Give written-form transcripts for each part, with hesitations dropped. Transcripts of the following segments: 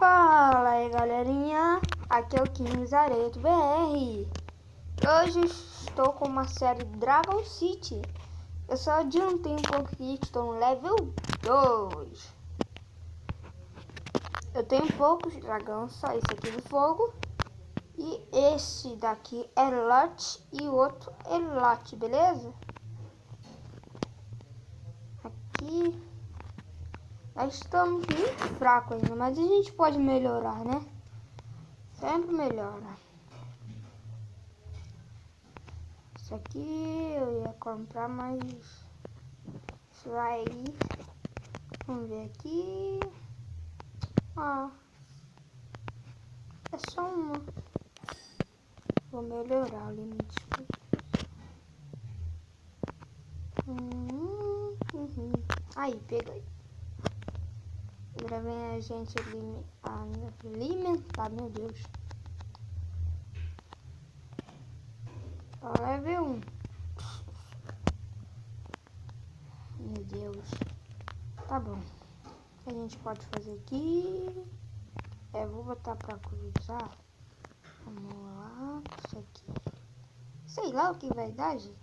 Fala aí galerinha, aqui é o Kings Areto BR. Hoje estou com uma série Dragon City. Eu só adiantei um pouco aqui, estou no level 2. Eu tenho poucos dragões, só esse aqui de fogo. E esse daqui é Lot e o outro é Lot, beleza? Aqui nós estamos muito fracos ainda, mas a gente pode melhorar, né? Sempre melhora. Isso aqui eu ia comprar, mas isso aí. Vamos ver aqui. Ah, é só uma. Vou melhorar o limite. Aí, peguei. Agora vem a gente alimentar, meu Deus. Ó, level 1. Meu Deus. Tá bom. O que a gente pode fazer aqui? Vou botar pra cruzar. Vamos lá. Isso aqui. Sei lá o que vai dar, gente.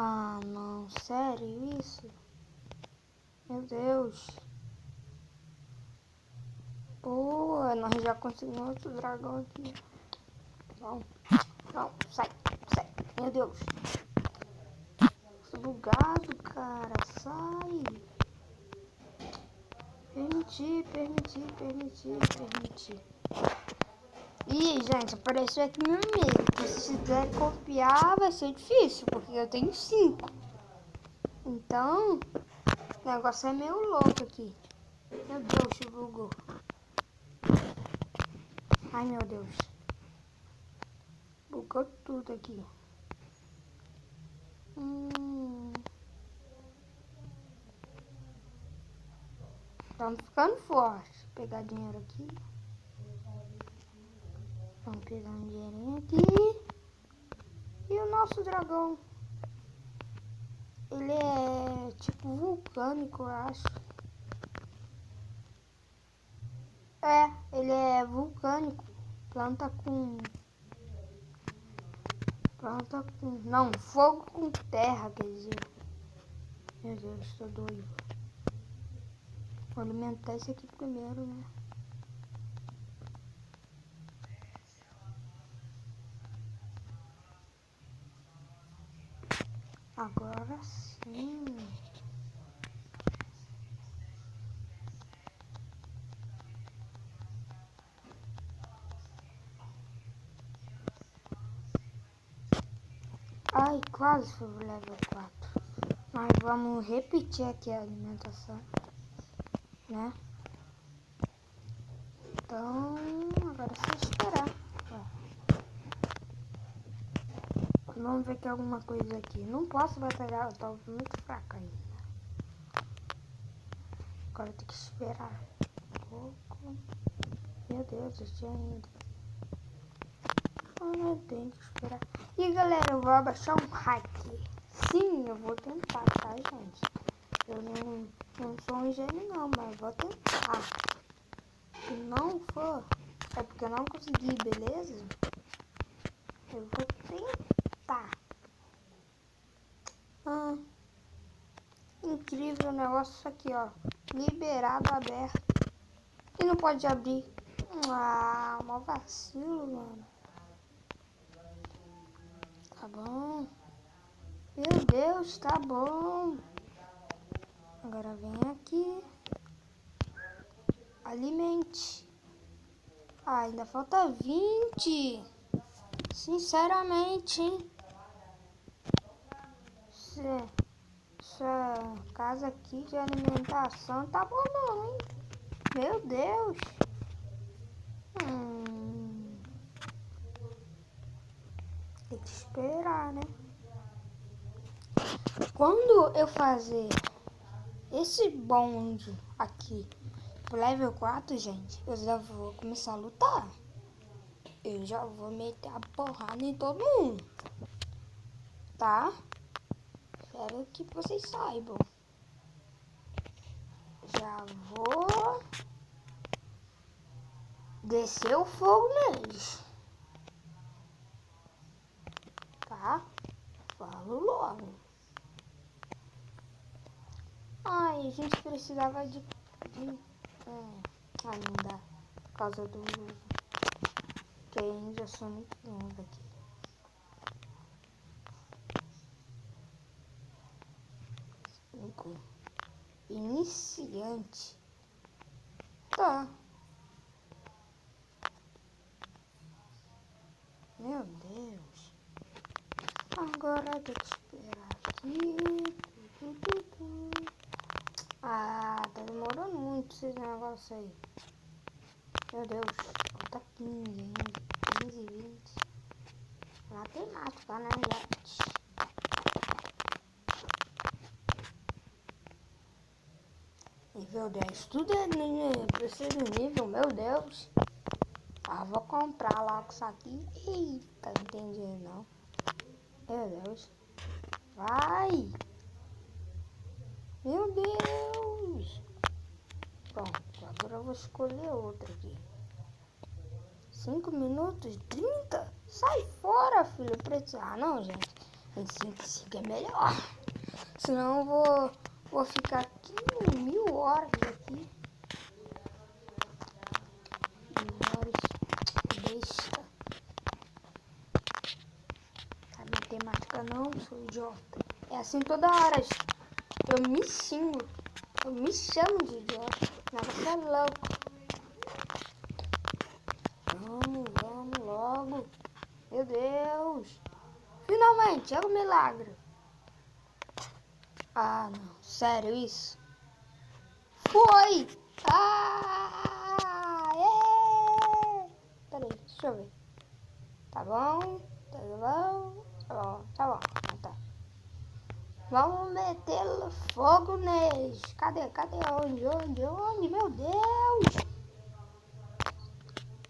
Ah, não. Sério isso? Meu Deus. Pô, nós já conseguimos outro dragão aqui. Não, não, sai. Meu Deus. Tô bugado, cara. Sai. Permitir. Ih, gente, apareceu aqui meu amigo. Se quiser copiar, vai ser difícil, porque eu tenho 5. Então, o negócio é meio louco aqui. Meu Deus, bugou. Ai, meu Deus. Bugou tudo aqui. Estamos ficando forte. Vou pegar dinheiro aqui. Vamos pegar um dinheirinho aqui. E o nosso dragão? Ele é tipo vulcânico, eu acho. Ele é vulcânico. Planta com... Não, fogo com terra, quer dizer. Meu Deus, tô doido. Vou alimentar esse aqui primeiro, né? Agora sim. Ai, quase foi o level 4. Mas vamos repetir aqui a alimentação, né? Então, agora é só esperar. Vamos ver que é alguma coisa aqui. Não posso batalhar, eu tô muito fraca ainda. Agora tem que esperar um pouco. Meu Deus, eu tinha ainda. Eu tenho que esperar. E galera, eu vou abaixar um hack. Sim, eu vou tentar, tá, gente? Eu não sou um gênio não, mas vou tentar. Se não for, é porque eu não consegui, beleza? Eu vou tentar. Incrível negócio aqui, ó. Liberado, aberto. E não pode abrir. Ah, mó vacilo, mano. Tá bom. Meu Deus, tá bom. Agora vem aqui. Alimente. Ah, ainda falta 20. Sinceramente, hein? Essa casa aqui de alimentação tá bom não, hein? Meu Deus. Tem que esperar, né? Quando eu fazer esse bonde aqui pro level 4, gente, eu já vou começar a lutar. Eu já vou meter a porrada em todo mundo. Tá? Quero que vocês saibam. Já vou descer o fogo neles. Tá? Falo logo. Ai, a gente precisava de não dá. Por causa do uso. Que ainda sou muito longa aqui. Iniciante. Tá. Meu Deus. Agora tem que esperar aqui. Ah, tá demorando muito esse negócio aí. Meu Deus. Falta 15 ainda. 15, 20. Matemática, né, gente? Nível 10. Tudo precisa de nível, meu Deus. Ah, vou comprar logo isso aqui. Eita, não tem dinheiro não. Meu Deus. Vai. Meu Deus. Pronto, agora eu vou escolher outra aqui. 5 minutos, 30? Sai fora, filho. Ah, não, gente. 25 é melhor. Senão eu vou ficar aqui 1000 horas aqui. 1000 horas. Besta. A matemática não, sou idiota. É assim toda hora. Eu me xingo. Eu me chamo de idiota. Negócio é louco. Vamos logo. Meu Deus. Finalmente, é um milagre. Ah, não. Sério isso? Foi! Ah! Peraí, deixa eu ver. Tá bom? Tá bom? Tá bom, tá bom. Ah, tá. Vamos meter fogo neles. Cadê? Onde? Meu Deus!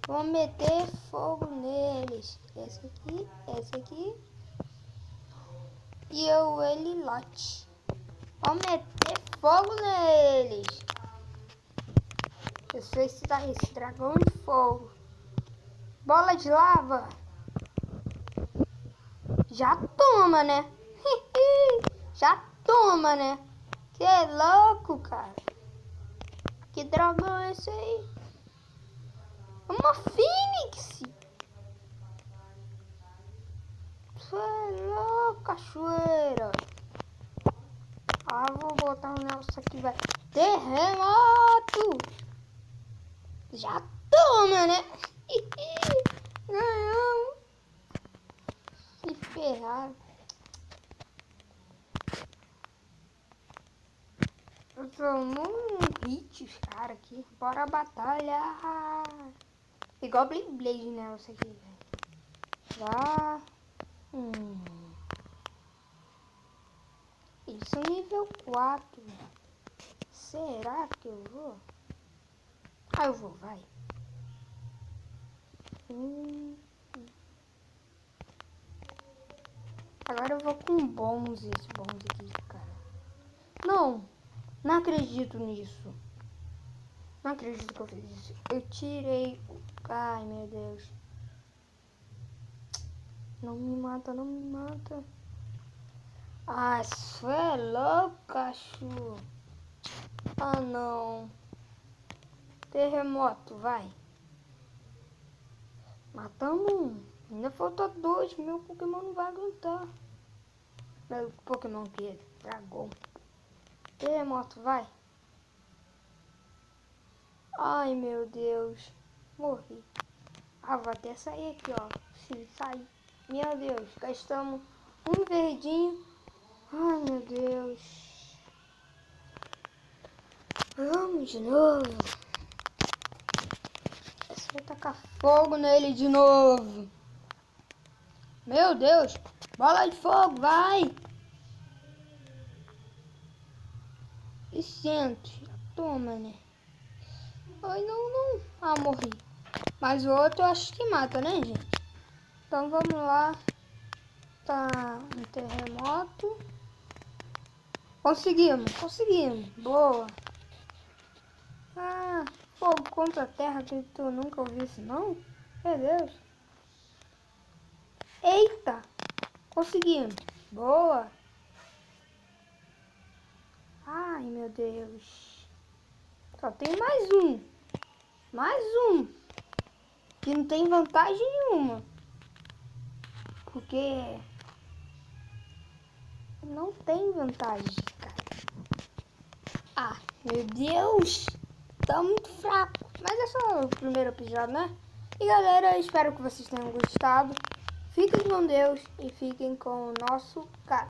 Vamos meter fogo neles. Esse aqui. E ele lote. Vamos meter fogo neles. Eu sou esse dragão de fogo. Bola de lava. Já toma, né? Já toma, né? Que louco, cara. Que dragão é esse aí? Uma fênix. Você é louco, cachoeira. Ah, vou botar um negócio aqui, vai. Terremoto. Já toma, né? Ganhamos. Se ferrar. Eu tomo um hit, os caras aqui. Bora batalhar. Igual Blade, né? Isso aqui, velho. Vá. Isso é nível 4. Será que eu vou? Ah, eu vou, vai. Agora eu vou com bronze, esse bronze aqui, cara. Não acredito nisso. Não acredito que eu fiz isso. Eu tirei. Ai, meu Deus. Não me mata. Ah, isso é louco, cachorro. Ah, não. Terremoto, vai. Matamos um. Ainda falta 2. Meu Pokémon não vai aguentar. Meu Pokémon que é dragão. Terremoto, vai. Ai, meu Deus. Morri. Ah, vou até sair aqui, ó. Se sair. Meu Deus. Gastamos um verdinho. Ai, meu Deus. Vamos de novo. Você vai tacar fogo nele de novo. Meu Deus. Bola de fogo, vai. E sente. Toma, né? Ai, não. Ah, morri. Mas o outro eu acho que mata, né, gente? Então vamos lá. Tá um terremoto. Conseguimos. Boa. Ah, fogo contra a terra, que tu nunca ouviu isso, não? Meu Deus. Eita, conseguimos. Boa. Ai, meu Deus. Só tem mais um. Que não tem vantagem nenhuma. Porque não tem vantagem, cara. Ah, meu Deus. Tá muito fraco. Mas é só o primeiro episódio, né? E galera, espero que vocês tenham gostado. Fiquem com Deus e fiquem com o nosso cara.